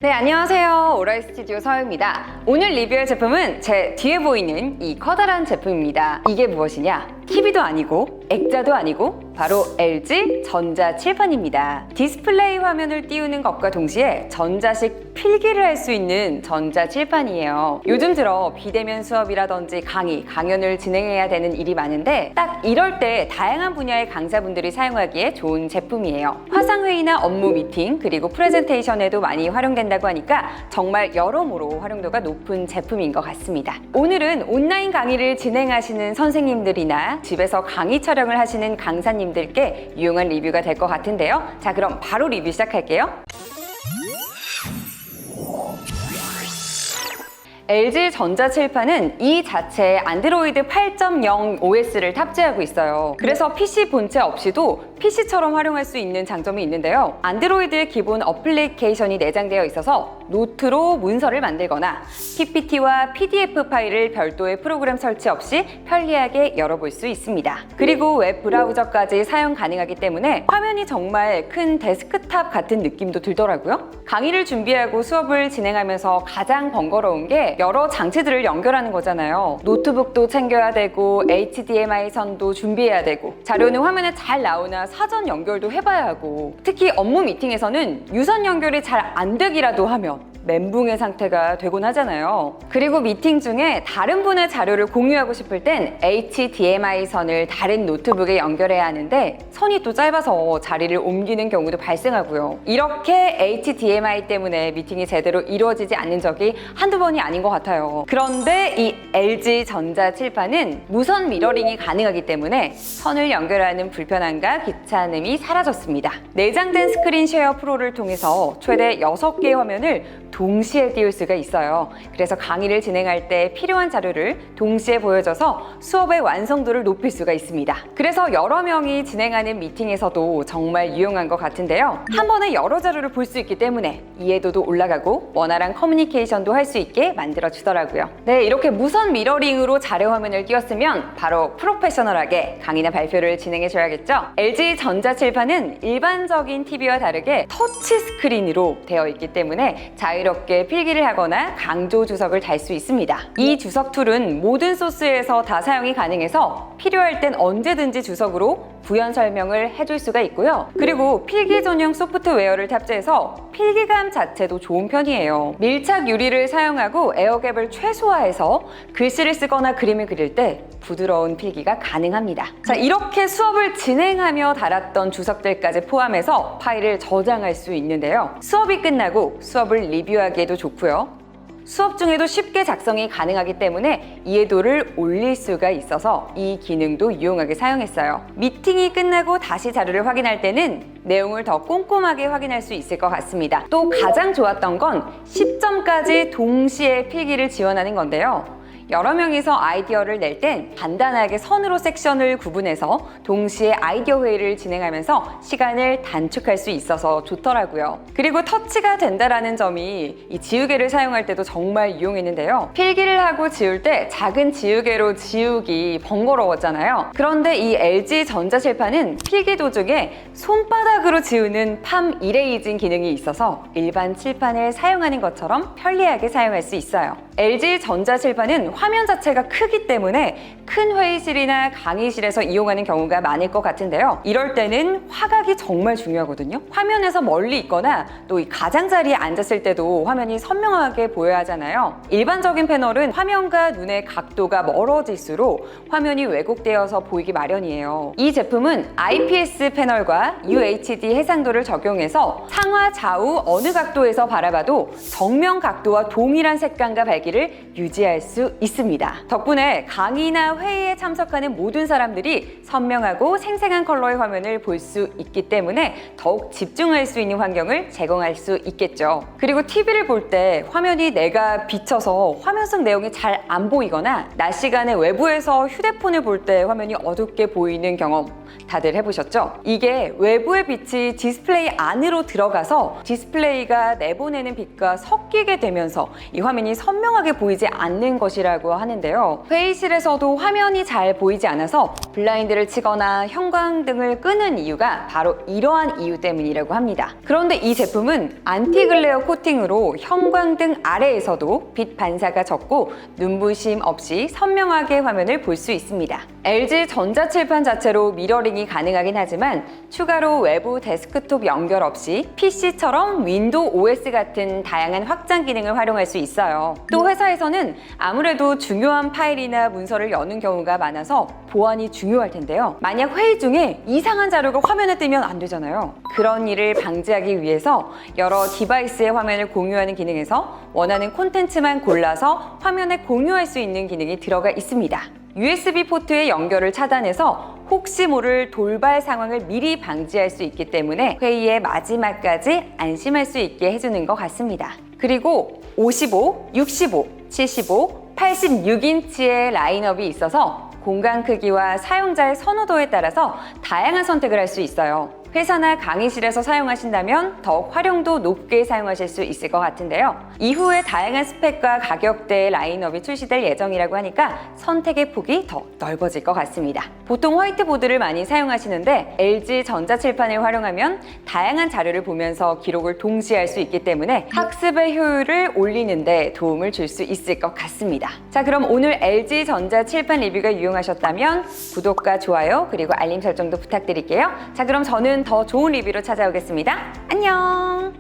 네, 안녕하세요. 오라이 스튜디오 서유입니다. 오늘 리뷰할 제품은 제 뒤에 보이는 이 커다란 제품입니다. 이게 무엇이냐? TV도 아니고 액자도 아니고 바로 LG 전자칠판입니다. 디스플레이 화면을 띄우는 것과 동시에 전자식 필기를 할 수 있는 전자칠판이에요. 요즘 들어 비대면 수업이라든지 강연을 진행해야 되는 일이 많은데 딱 이럴 때 다양한 분야의 강사분들이 사용하기에 좋은 제품이에요. 화상회의나 업무 미팅 그리고 프레젠테이션에도 많이 활용된다고 하니까 정말 여러모로 활용도가 높은 제품인 것 같습니다. 오늘은 온라인 강의를 진행하시는 선생님들이나 집에서 강의 촬영을 하시는 강사님들께 유용한 리뷰가 될 것 같은데요. 자, 그럼 바로 리뷰 시작할게요. LG 전자칠판은 이 자체에 안드로이드 8.0 OS를 탑재하고 있어요. 그래서 PC 본체 없이도 PC처럼 활용할 수 있는 장점이 있는데요. 안드로이드의 기본 어플리케이션이 내장되어 있어서 노트로 문서를 만들거나 PPT와 PDF 파일을 별도의 프로그램 설치 없이 편리하게 열어볼 수 있습니다. 그리고 웹 브라우저까지 사용 가능하기 때문에 화면이 정말 큰 데스크탑 같은 느낌도 들더라고요. 강의를 준비하고 수업을 진행하면서 가장 번거로운 게 여러 장치들을 연결하는 거잖아요. 노트북도 챙겨야 되고 HDMI 선도 준비해야 되고 자료는 화면에 잘 나오나 사전 연결도 해봐야 하고 특히 업무 미팅에서는 유선 연결이 잘 안 되기라도 하면 멘붕의 상태가 되곤 하잖아요. 그리고 미팅 중에 다른 분의 자료를 공유하고 싶을 땐 HDMI 선을 다른 노트북에 연결해야 하는데 선이 또 짧아서 자리를 옮기는 경우도 발생하고요. 이렇게 HDMI 때문에 미팅이 제대로 이루어지지 않는 적이 한두 번이 아닌 것 같아요. 그런데 이 LG 전자칠판은 무선 미러링이 가능하기 때문에 선을 연결하는 불편함과 귀찮음이 사라졌습니다. 내장된 스크린 쉐어 프로를 통해서 최대 6개의 화면을 동시에 띄울 수가 있어요. 그래서 강의를 진행할 때 필요한 자료를 동시에 보여줘서 수업의 완성도를 높일 수가 있습니다. 그래서 여러 명이 진행하는 미팅에서도 정말 유용한 것 같은데요. 한 번에 여러 자료를 볼 수 있기 때문에 이해도도 올라가고 원활한 커뮤니케이션도 할 수 있게 만들어주더라고요. 네, 이렇게 무선 미러링으로 자료 화면을 띄웠으면 바로 프로페셔널하게 강의나 발표를 진행해줘야겠죠? LG 전자칠판은 일반적인 TV와 다르게 터치 스크린으로 되어 있기 때문에 자유롭게 필기를 하거나 강조 주석을 달 수 있습니다. 이 주석 툴은 모든 소스에서 다 사용이 가능해서 필요할 땐 언제든지 주석으로 부연 설명을 해줄 수가 있고요. 그리고 필기 전용 소프트웨어를 탑재해서 필기감 자체도 좋은 편이에요. 밀착 유리를 사용하고 에어갭을 최소화해서 글씨를 쓰거나 그림을 그릴 때 부드러운 필기가 가능합니다. 자, 이렇게 수업을 진행하며 달았던 주석들까지 포함해서 파일을 저장할 수 있는데요. 수업이 끝나고 수업을 리뷰하기에도 좋고요. 수업 중에도 쉽게 작성이 가능하기 때문에 이해도를 올릴 수가 있어서 이 기능도 유용하게 사용했어요. 미팅이 끝나고 다시 자료를 확인할 때는 내용을 더 꼼꼼하게 확인할 수 있을 것 같습니다. 또 가장 좋았던 건 10점까지 동시에 필기를 지원하는 건데요. 여러 명이서 아이디어를 낼 땐 간단하게 선으로 섹션을 구분해서 동시에 아이디어 회의를 진행하면서 시간을 단축할 수 있어서 좋더라고요. 그리고 터치가 된다라는 점이 이 지우개를 사용할 때도 정말 유용했는데요. 필기를 하고 지울 때 작은 지우개로 지우기 번거로웠잖아요. 그런데 이 LG 전자칠판은 필기 도중에 손바닥으로 지우는 팜 이레이징 기능이 있어서 일반 칠판을 사용하는 것처럼 편리하게 사용할 수 있어요. LG 전자칠판은 화면 자체가 크기 때문에 큰 회의실이나 강의실에서 이용하는 경우가 많을 것 같은데요. 이럴 때는 화각이 정말 중요하거든요. 화면에서 멀리 있거나 또 이 가장자리에 앉았을 때도 화면이 선명하게 보여야 하잖아요. 일반적인 패널은 화면과 눈의 각도가 멀어질수록 화면이 왜곡되어서 보이기 마련이에요. 이 제품은 IPS 패널과 UHD 해상도를 적용해서 상하 좌우 어느 각도에서 바라봐도 정면 각도와 동일한 색감과 밝기를 유지할 수 있습니다. 덕분에 강의나 회의에 참석하는 모든 사람들이 선명하고 생생한 컬러의 화면을 볼 수 있기 때문에 더욱 집중할 수 있는 환경을 제공할 수 있겠죠. 그리고 TV를 볼 때 화면이 내가 비쳐서 화면 속 내용이 잘 안 보이거나 낮 시간에 외부에서 휴대폰을 볼 때 화면이 어둡게 보이는 경험 다들 해보셨죠? 이게 외부의 빛이 디스플레이 안으로 들어가서 디스플레이가 내보내는 빛과 섞이게 되면서 이 화면이 선명하게 보이지 않는 것이라고 있다고 하는데요. 회의실에서도 화면이 잘 보이지 않아서 블라인드를 치거나 형광등을 끄는 이유가 바로 이러한 이유 때문이라고 합니다. 그런데 이 제품은 안티글레어 코팅으로 형광등 아래에서도 빛 반사가 적고 눈부심 없이 선명하게 화면을 볼 수 있습니다. LG 전자칠판 자체로 미러링이 가능하긴 하지만 추가로 외부 데스크톱 연결 없이 PC처럼 윈도우 OS 같은 다양한 확장 기능을 활용할 수 있어요. 또 회사에서는 아무래도 중요한 파일이나 문서를 여는 경우가 많아서 보안이 중요할 텐데요. 만약 회의 중에 이상한 자료가 화면에 뜨면 안 되잖아요. 그런 일을 방지하기 위해서 여러 디바이스의 화면을 공유하는 기능에서 원하는 콘텐츠만 골라서 화면에 공유할 수 있는 기능이 들어가 있습니다. USB 포트의 연결을 차단해서 혹시 모를 돌발 상황을 미리 방지할 수 있기 때문에 회의의 마지막까지 안심할 수 있게 해주는 것 같습니다. 그리고 55, 65, 75, 86인치의 라인업이 있어서 공간 크기와 사용자의 선호도에 따라서 다양한 선택을 할 수 있어요. 회사나 강의실에서 사용하신다면 더욱 활용도 높게 사용하실 수 있을 것 같은데요. 이후에 다양한 스펙과 가격대의 라인업이 출시될 예정이라고 하니까 선택의 폭이 더 넓어질 것 같습니다. 보통 화이트보드를 많이 사용하시는데 LG 전자칠판을 활용하면 다양한 자료를 보면서 기록을 동시에 할 수 있기 때문에 학습의 효율을 올리는 데 도움을 줄 수 있을 것 같습니다. 자, 그럼 오늘 LG 전자칠판 리뷰가 유용하셨다면 구독과 좋아요 그리고 알림 설정도 부탁드릴게요. 자, 그럼 저는 더 좋은 리뷰로 찾아오겠습니다. 안녕!